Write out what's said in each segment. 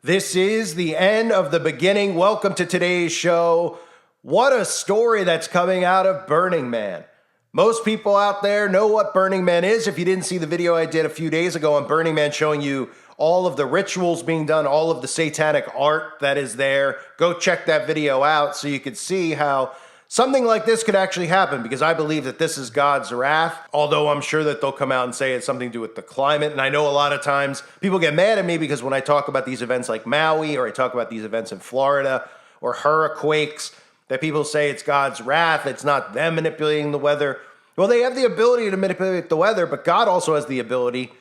This is the end of the beginning. Welcome to today's show. What a story that's coming out of Burning Man. Most people out there know what Burning Man is. If you didn't see the video I did a few days ago on Burning Man showing you all of the rituals being done, all of the satanic art that is there, go check that video out so you could see how something like this could actually happen, because I believe that this is God's wrath, although I'm sure that they'll come out and say it's something to do with the climate. And I know a lot of times people get mad at me because when I talk about these events like Maui, or I talk about these events in Florida, or hurricanes, that people say it's God's wrath, it's not them manipulating the weather. Well, they have the ability to manipulate the weather, but God also has the ability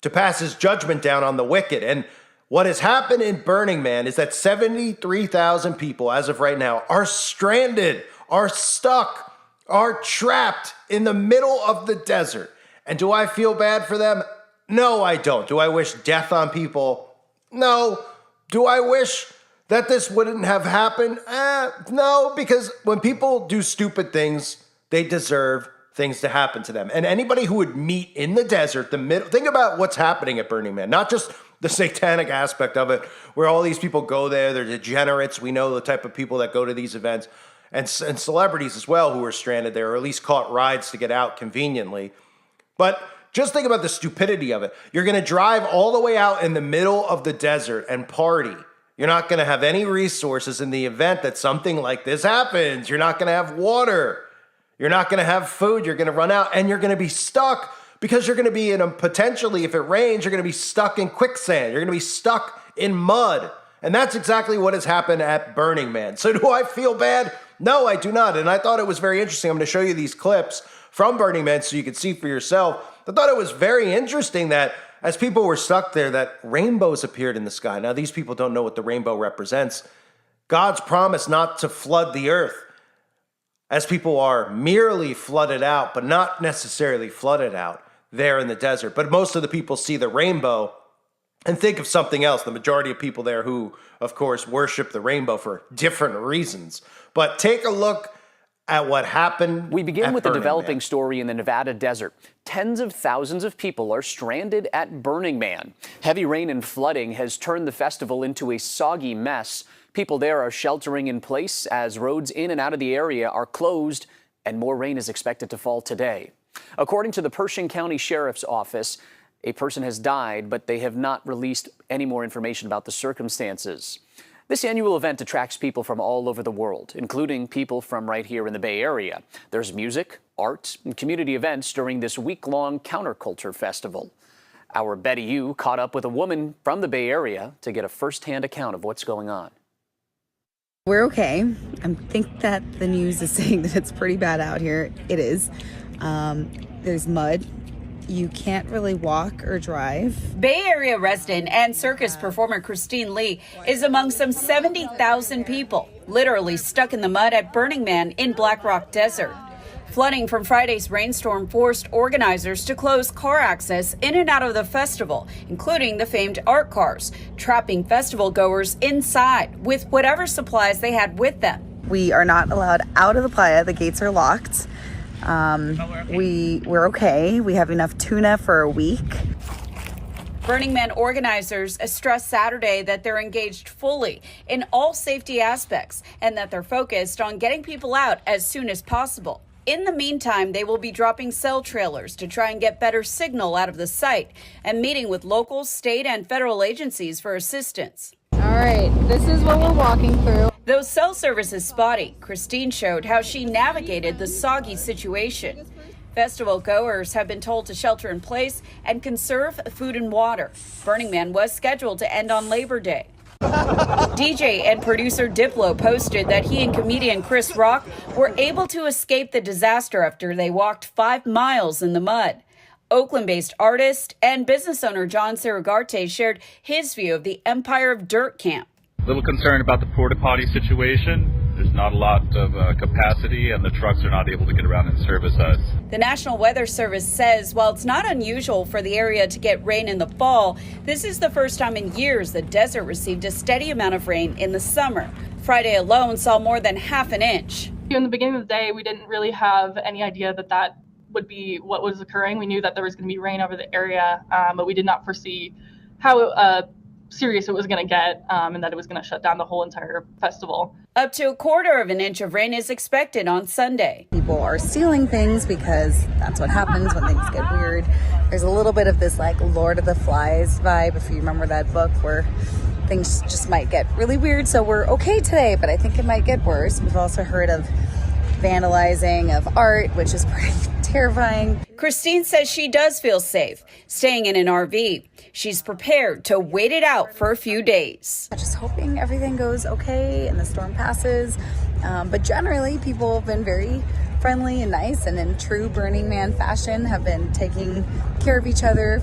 to pass his judgment down on the wicked. And what has happened in Burning Man is that 73,000 people, as of right now, are stranded, are stuck, are trapped in the middle of the desert. And do I feel bad for them? No, I don't. Do I wish death on people? No. Do I wish that this wouldn't have happened? No, because when people do stupid things, they deserve things to happen to them. And anybody who would meet in the desert, think about what's happening at Burning Man, not just the satanic aspect of it, where all these people go there, they're degenerates. We know the type of people that go to these events, and celebrities as well who are stranded there, or at least caught rides to get out conveniently. But just think about the stupidity of it. You're going to drive all the way out in the middle of the desert and party. You're not going to have any resources in the event that something like this happens. You're not going to have water. You're not going to have food. You're going to run out, and you're going to be stuck because you're going to be in potentially, if it rains, you're going to be stuck in quicksand. You're going to be stuck in mud. And that's exactly what has happened at Burning Man. So do I feel bad? No, I do not. And I thought it was very interesting. I'm going to show you these clips from Burning Man so you can see for yourself. I thought it was very interesting that as people were stuck there, that rainbows appeared in the sky. Now, these people don't know what the rainbow represents. God's promise not to flood the earth, as people are merely flooded out, but not necessarily flooded out there in the desert. But most of the people see the rainbow and think of something else. The majority of people there who, of course, worship the rainbow for different reasons. But take a look at what happened. We begin with a developing story in the Nevada desert. Tens of thousands of people are stranded at Burning Man. Heavy rain and flooding has turned the festival into a soggy mess. People there are sheltering in place as roads in and out of the area are closed, and more rain is expected to fall today. According to the Pershing County Sheriff's Office, a person has died, but they have not released any more information about the circumstances. This annual event attracts people from all over the world, including people from right here in the Bay Area. There's music, art, and community events during this week-long counterculture festival. Our Betty Yu caught up with a woman from the Bay Area to get a first-hand account of what's going on. We're okay. I think that the news is saying that it's pretty bad out here. It is. There's mud. You can't really walk or drive. Bay Area resident and circus performer Christine Lee is among some 70,000 people literally stuck in the mud at Burning Man in Black Rock Desert. Flooding from Friday's rainstorm forced organizers to close car access in and out of the festival, including the famed art cars, trapping festival goers inside with whatever supplies they had with them. We are not allowed out of the playa. The gates are locked. We're okay. We have enough tuna for a week. Burning Man organizers stressed Saturday that they're engaged fully in all safety aspects and that they're focused on getting people out as soon as possible. In the meantime, they will be dropping cell trailers to try and get better signal out of the site and meeting with local, state, and federal agencies for assistance. All right, this is what we're walking through. Though cell service is spotty, Christine showed how she navigated the soggy situation. Festival goers have been told to shelter in place and conserve food and water. Burning Man was scheduled to end on Labor Day. DJ and producer Diplo posted that he and comedian Chris Rock were able to escape the disaster after they walked 5 miles in the mud. Oakland-based artist and business owner John Saragarte shared his view of the Empire of Dirt camp. A little concerned about the porta potty situation. There's not a lot of capacity, and the trucks are not able to get around and service us. The National Weather Service says while it's not unusual for the area to get rain in the fall, this is the first time in years the desert received a steady amount of rain in the summer. Friday alone saw more than half an inch. In the beginning of the day, we didn't really have any idea that would be what was occurring. We knew that there was going to be rain over the area, but we did not foresee how serious it was going to get, and that it was going to shut down the whole entire festival. Up to a quarter of an inch of rain is expected on Sunday. People are stealing things because that's what happens when things get weird. There's a little bit of this like Lord of the Flies vibe, if you remember that book, where things just might get really weird. So we're okay today, but I think it might get worse. We've also heard of vandalizing of art, which is pretty terrifying. Christine says she does feel safe staying in an RV. She's prepared to wait it out for a few days. Just hoping everything goes okay and the storm passes. But generally, people have been very friendly and nice, and in true Burning Man fashion have been taking care of each other.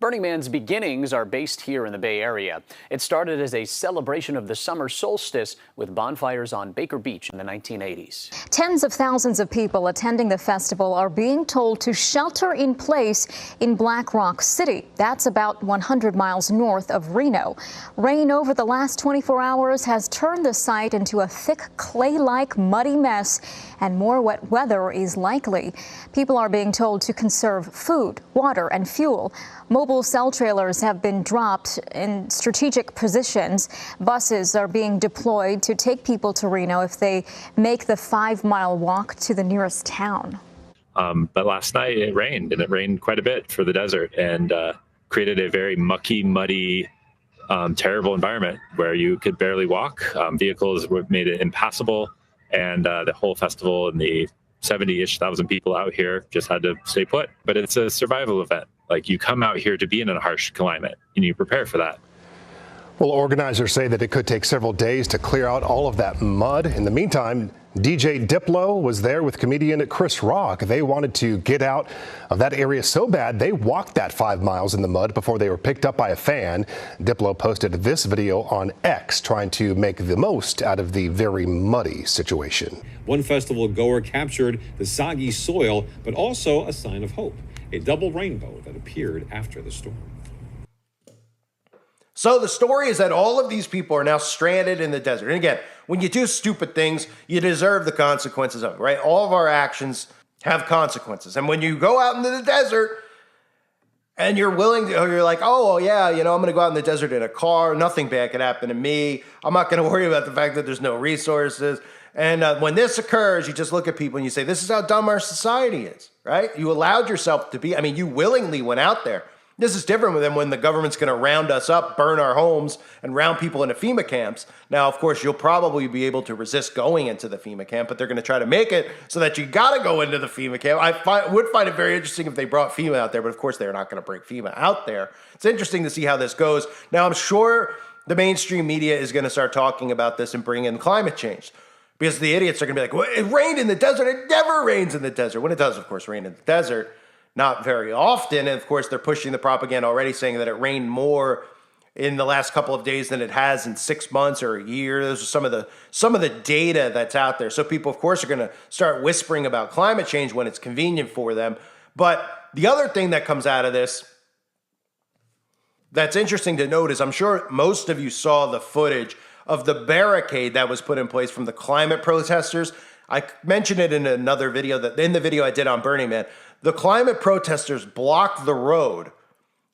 Burning Man's beginnings are based here in the Bay Area. It started as a celebration of the summer solstice with bonfires on Baker Beach in the 1980s. Tens of thousands of people attending the festival are being told to shelter in place in Black Rock City. That's about 100 miles north of Reno. Rain over the last 24 hours has turned the site into a thick clay-like muddy mess, and more wet weather is likely. People are being told to conserve food, water, and fuel. Mobile cell trailers have been dropped in strategic positions. Buses are being deployed to take people to Reno if they make the 5-mile walk to the nearest town. But last night it rained, and it rained quite a bit for the desert, and created a very mucky, muddy, terrible environment where you could barely walk. Vehicles made it impassable, and the whole festival and the 70-ish thousand people out here just had to stay put. But it's a survival event. Like, you come out here to be in a harsh climate, and you prepare for that. Well, organizers say that it could take several days to clear out all of that mud. In the meantime, DJ Diplo was there with comedian Chris Rock. They wanted to get out of that area so bad they walked that 5 miles in the mud before they were picked up by a fan. Diplo posted this video on X trying to make the most out of the very muddy situation. One festival goer captured the soggy soil, but also a sign of hope, a double rainbow that appeared after the storm. So the story is that all of these people are now stranded in the desert. And again, when you do stupid things, you deserve the consequences of it, right? All of our actions have consequences. And when you go out into the desert and you're willing to, or you're like, oh, yeah, I'm going to go out in the desert in a car. Nothing bad could happen to me. I'm not going to worry about the fact that there's no resources. And when this occurs, you just look at people and you say, this is how dumb our society is, right? You allowed yourself to be, you willingly went out there. This is different than when the government's going to round us up, burn our homes, and round people into FEMA camps. Now, of course, you'll probably be able to resist going into the FEMA camp, but they're going to try to make it so that you got to go into the FEMA camp. I would find it very interesting if they brought FEMA out there, but of course, they're not going to bring FEMA out there. It's interesting to see how this goes. Now, I'm sure the mainstream media is going to start talking about this and bring in climate change, because the idiots are going to be like, well, it rained in the desert. It never rains in the desert. When it does, of course, rain in the desert. Not very often. And of course, they're pushing the propaganda already, saying that it rained more in the last couple of days than it has in 6 months or a year. Those are some of the data that's out there. So people, of course, are going to start whispering about climate change when it's convenient for them. But the other thing that comes out of this that's interesting to note is, I'm sure most of you saw the footage of the barricade that was put in place from the climate protesters. I mentioned it in another video, that in the video I did on Burning Man. The climate protesters blocked the road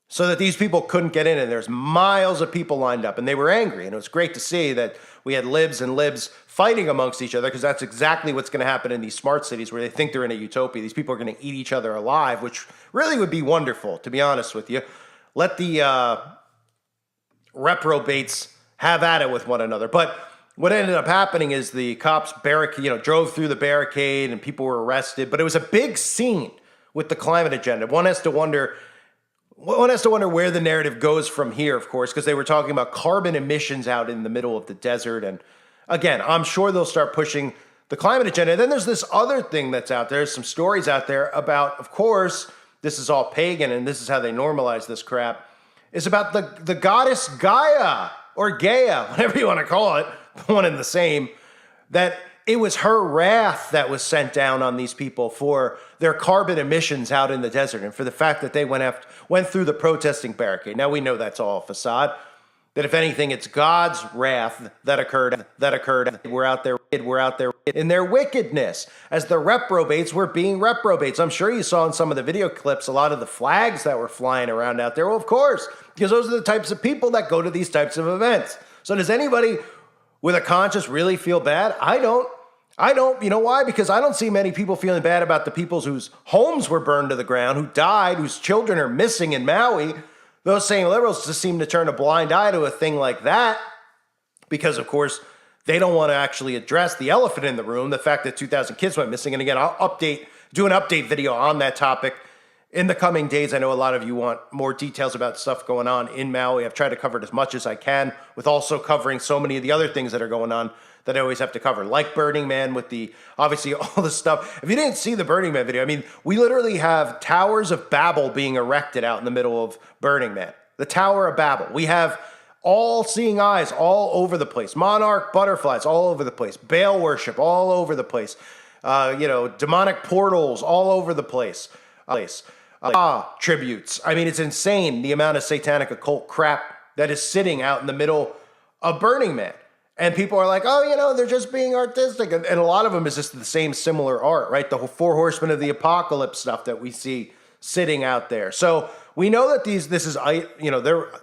so that these people couldn't get in, and there's miles of people lined up, and they were angry. And it was great to see that we had libs and libs fighting amongst each other, because that's exactly what's going to happen in these smart cities where they think they're in a utopia. These people are going to eat each other alive, which really would be wonderful, to be honest with you. Let the reprobates have at it with one another. But what ended up happening is the cops drove through the barricade and people were arrested. But it was a big scene with the climate agenda. One has to wonder where the narrative goes from here, of course, because they were talking about carbon emissions out in the middle of the desert. And again, I'm sure they'll start pushing the climate agenda. And then there's this other thing that's out there. There's some stories out there about, of course, this is all pagan and this is how they normalize this crap, is about the goddess Gaia, or Gaia, whatever you want to call it, one and the same, that it was her wrath that was sent down on these people for their carbon emissions out in the desert and for the fact that they went through the protesting barricade. Now, we know that's all a facade. that if anything, it's God's wrath that occurred. We're out there in their wickedness as the reprobates were being reprobates. I'm sure you saw in some of the video clips a lot of the flags that were flying around out there. Well, of course, because those are the types of people that go to these types of events. So does anybody with a conscience really feel bad? I don't. You know why? Because I don't see many people feeling bad about the people whose homes were burned to the ground, who died, whose children are missing in Maui. Those same liberals just seem to turn a blind eye to a thing like that because, of course, they don't want to actually address the elephant in the room, the fact that 2,000 kids went missing. And again, I'll do an update video on that topic in the coming days. I know a lot of you want more details about stuff going on in Maui. I've tried to cover it as much as I can, with also covering so many of the other things that are going on that I always have to cover, like Burning Man with obviously all the stuff. If you didn't see the Burning Man video, I mean, we literally have towers of Babel being erected out in the middle of Burning Man. The Tower of Babel. We have all-seeing eyes all over the place. Monarch butterflies all over the place. Baal worship all over the place. Demonic portals all over the place. Tributes. I mean, it's insane the amount of satanic occult crap that is sitting out in the middle of Burning Man. And people are like, oh, they're just being artistic. And a lot of them is just the same similar art, right? The 4 horsemen of the apocalypse stuff that we see sitting out there. So we know that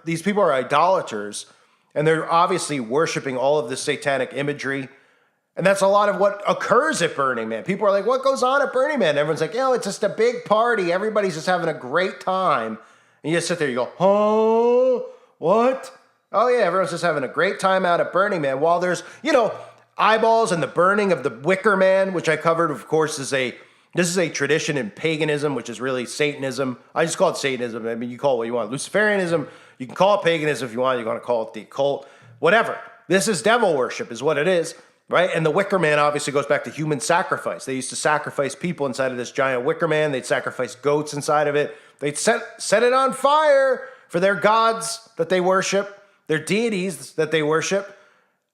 these people are idolaters, and they're obviously worshiping all of this satanic imagery. And that's a lot of what occurs at Burning Man. People are like, what goes on at Burning Man? And everyone's like, it's just a big party. Everybody's just having a great time. And you just sit there, you go, oh, what? Oh, yeah, everyone's just having a great time out at Burning Man. While there's, eyeballs and the burning of the Wicker Man, which I covered, of course, this is a tradition in paganism, which is really Satanism. I just call it Satanism. I mean, you call it what you want. Luciferianism, you can call it paganism if you want. You want to call it the occult, whatever. This is devil worship is what it is, right? And the Wicker Man obviously goes back to human sacrifice. They used to sacrifice people inside of this giant Wicker Man. They'd sacrifice goats inside of it. They'd set it on fire for their gods that they worship, their deities that they worship.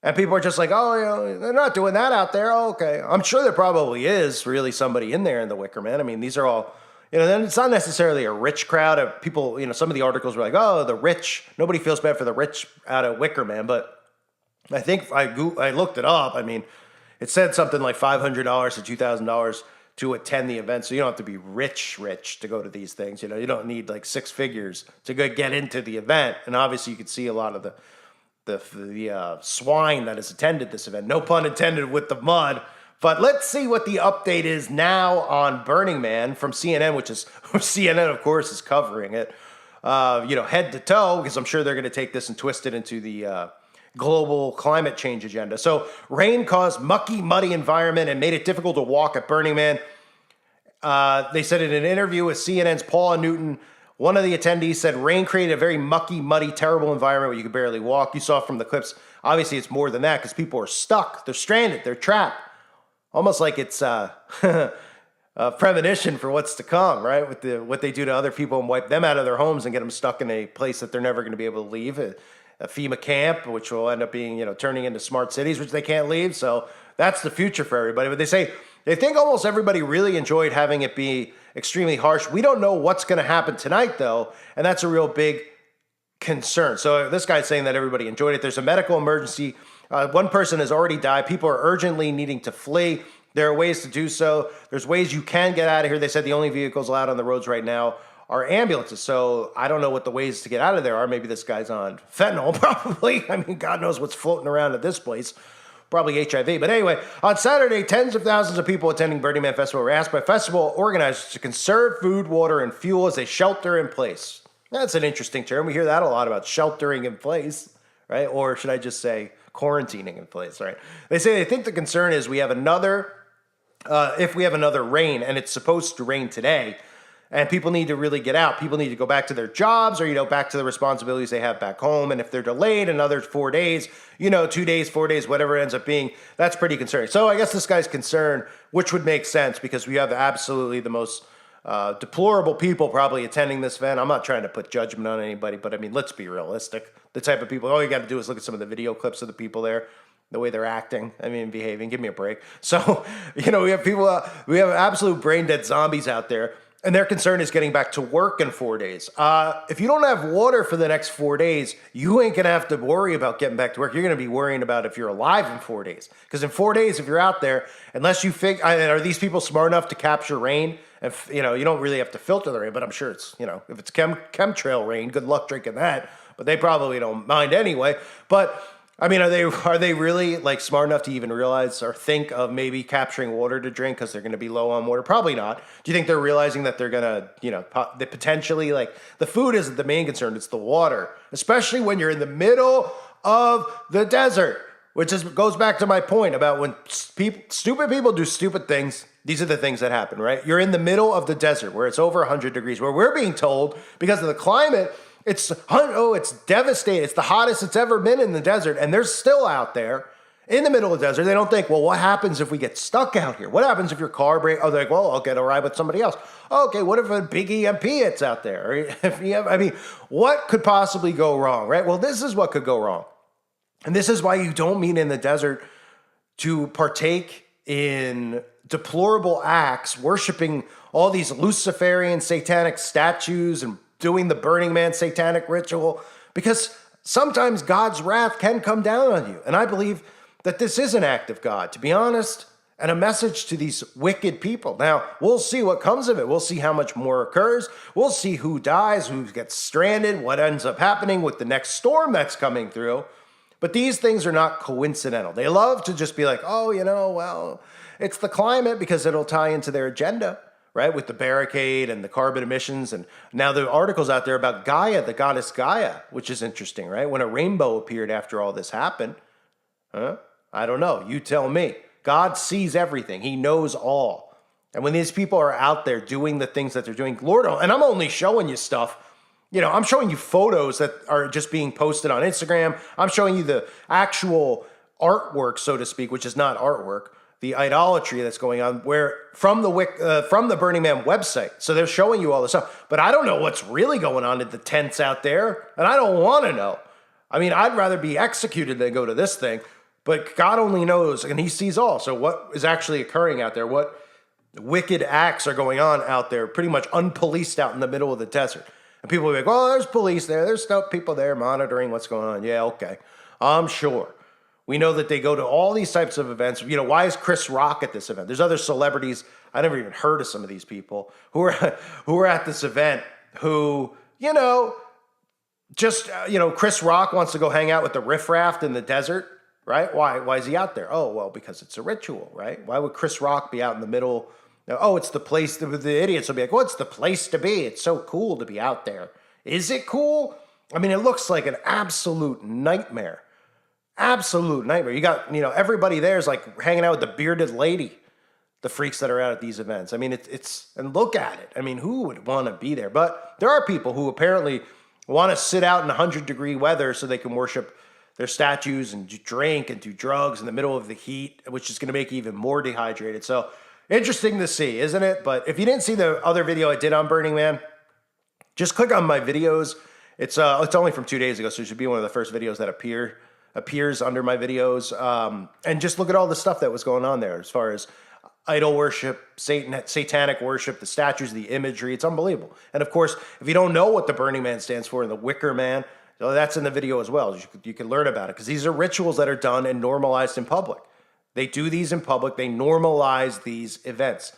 And people are just like, they're not doing that out there. Oh, okay. I'm sure there probably is really somebody in there in the Wicker Man. I mean, these are all, then it's not necessarily a rich crowd of people. Some of the articles were like, the rich, nobody feels bad for the rich out of Wicker Man. But I think I looked it up. I mean, it said something like $500 to $2,000 to attend the event. So you don't have to be rich to go to these things. You don't need like 6 figures to get into the event. And obviously you could see a lot of the swine that has attended this event. No pun intended with the mud. But let's see what the update is now on Burning Man from CNN, which is CNN, of course, is covering it, head to toe, because I'm sure they're going to take this and twist it into the global climate change agenda. So rain caused muddy environment and made it difficult to walk at Burning Man. They said in an interview with CNN's Paula Newton, one of the attendees said rain created a very muddy, terrible environment where you could barely walk. You saw from the clips, obviously it's more than that because people are stuck. They're stranded. They're trapped. Almost like it's a premonition for what's to come, right? With what they do to other people and wipe them out of their homes and get them stuck in a place that they're never going to be able to leave. A FEMA camp, which will end up being, turning into smart cities, which they can't leave. So that's the future for everybody. But they think almost everybody really enjoyed having it be extremely harsh. We don't know what's going to happen tonight, though, and that's a real big concern. So this guy's saying that everybody enjoyed it. There's a medical emergency. One person has already died. People are urgently needing to flee. There are ways to do so. There's ways you can get out of here. They said the only vehicles allowed on the roads right now are ambulances. So I don't know what the ways to get out of there are. Maybe this guy's on fentanyl, probably. I mean, God knows what's floating around at this place. Probably HIV. But anyway, on Saturday, tens of thousands of people attending Burning Man Festival were asked by festival organizers to conserve food, water, and fuel as they shelter in place. That's an interesting term. We hear that a lot about sheltering in place, right? Or should I just say quarantining in place, right? They say they think the concern is if we have another rain, and it's supposed to rain today, and people need to really get out. People need to go back to their jobs or, back to the responsibilities they have back home. And if they're delayed another 4 days, 2 days, 4 days, whatever it ends up being, that's pretty concerning. So I guess this guy's concern, which would make sense because we have absolutely the most deplorable people probably attending this event. I'm not trying to put judgment on anybody, but I mean, let's be realistic. The type of people, all you got to do is look at some of the video clips of the people there, the way they're acting, behaving. Give me a break. So, we have absolute brain dead zombies out there. And their concern is getting back to work in 4 days. If you don't have water for the next 4 days, you ain't going to have to worry about getting back to work. You're going to be worrying about if you're alive in 4 days. Because in 4 days, if you're out there, unless you think, are these people smart enough to capture rain? And, you don't really have to filter the rain, but I'm sure it's, if it's chemtrail rain, good luck drinking that. But they probably don't mind anyway. But I mean, are they really like smart enough to even realize or think of maybe capturing water to drink because they're going to be low on water? Probably not. Do you think they're realizing that they're going to, they potentially, like, the food isn't the main concern, it's the water, especially when you're in the middle of the desert, which goes back to my point about when stupid people do stupid things. These are the things that happen, right? You're in the middle of the desert where it's over 100 degrees, where we're being told because of the climate, it's devastating. It's the hottest it's ever been in the desert, and they're still out there in the middle of the desert. They don't think, well, what happens if we get stuck out here? What happens if your car breaks? Oh, they're like, well, I'll get a ride with somebody else. Oh, okay, what if a big EMP hits out there? Or if you have, what could possibly go wrong, right? Well, this is what could go wrong. And this is why you don't meet in the desert to partake in deplorable acts, worshiping all these Luciferian satanic statues and doing the Burning Man satanic ritual, because sometimes God's wrath can come down on you. And I believe that this is an act of God, to be honest, and a message to these wicked people. Now, we'll see what comes of it. We'll see how much more occurs. We'll see who dies, who gets stranded, what ends up happening with the next storm that's coming through. But these things are not coincidental. They love to just be like, oh, well, it's the climate, because it'll tie into their agenda, right? With the barricade and the carbon emissions. And now the article's out there about Gaia, the goddess Gaia, which is interesting, right? When a rainbow appeared after all this happened. I don't know. You tell me. God sees everything. He knows all. And when these people are out there doing the things that they're doing, Lord, and I'm only showing you stuff, I'm showing you photos that are just being posted on Instagram. I'm showing you the actual artwork, so to speak, which is not artwork, the idolatry that's going on, where from the Burning Man website. So they're showing you all this stuff. But I don't know what's really going on in the tents out there, and I don't want to know. I'd rather be executed than go to this thing. But God only knows, and he sees all. So what is actually occurring out there? What wicked acts are going on out there, pretty much unpoliced out in the middle of the desert? And people will be like, well, there's police there. There's people there monitoring what's going on. Yeah, okay. I'm sure. We know that they go to all these types of events. Why is Chris Rock at this event? There's other celebrities. I never even heard of some of these people who are at this event who, Chris Rock wants to go hang out with the riffraff in the desert, right? Why is he out there? Oh, well, because it's a ritual, right? Why would Chris Rock be out in the middle? Oh, it's the place. The idiots will be like, well, it's the place to be. It's so cool to be out there. Is it cool? It looks like an absolute nightmare. Absolute nightmare. You got, everybody there is like hanging out with the bearded lady, the freaks that are out at these events. It's and look at it. Who would want to be there? But there are people who apparently want to sit out in 100-degree weather so they can worship their statues and drink and do drugs in the middle of the heat, which is going to make you even more dehydrated. So interesting to see, isn't it? But if you didn't see the other video I did on Burning Man, just click on my videos. It's only from 2 days ago, so it should be one of the first videos that appears under my videos. And just look at all the stuff that was going on there as far as idol worship, satanic worship, the statues, the imagery. It's unbelievable. And of course, if you don't know what the Burning Man stands for and the Wicker Man, that's in the video as well. You can learn about it, because these are rituals that are done and normalized in public. They do these in public. They normalize these events.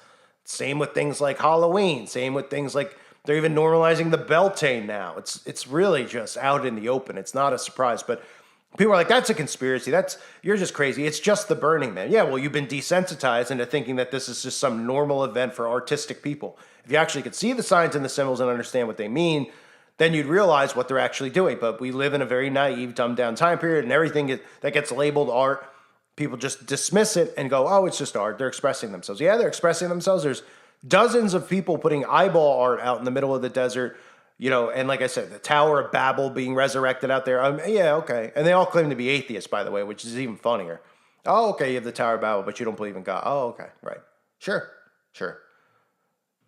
Same with things like Halloween. Same with things like they're even normalizing the Beltane now. It's really just out in the open. It's not a surprise. But people are like, that's a conspiracy. You're just crazy. It's just the Burning Man. Yeah, well, you've been desensitized into thinking that this is just some normal event for artistic people. If you actually could see the signs and the symbols and understand what they mean, then you'd realize what they're actually doing. But we live in a very naive, dumbed down time period, and everything that gets labeled art, people just dismiss it and go, oh, it's just art. They're expressing themselves. Yeah, they're expressing themselves. There's dozens of people putting eyeball art out in the middle of the desert, and like I said, the Tower of Babel being resurrected out there. Yeah, okay. And they all claim to be atheists, by the way, which is even funnier. Oh, okay, you have the Tower of Babel, but you don't believe in God. Oh, okay, right. Sure.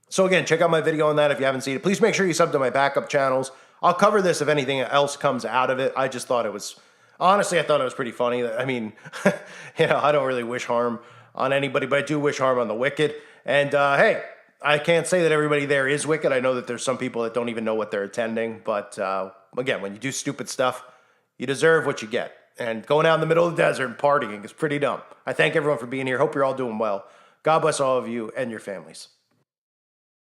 So again, check out my video on that if you haven't seen it. Please make sure you sub to my backup channels. I'll cover this if anything else comes out of it. I just thought it was, honestly, I thought it was pretty funny. I don't really wish harm on anybody, but I do wish harm on the wicked. And hey, I can't say that everybody there is wicked. I know that there's some people that don't even know what they're attending. But again, when you do stupid stuff, you deserve what you get. And going out in the middle of the desert and partying is pretty dumb. I thank everyone for being here. Hope you're all doing well. God bless all of you and your families.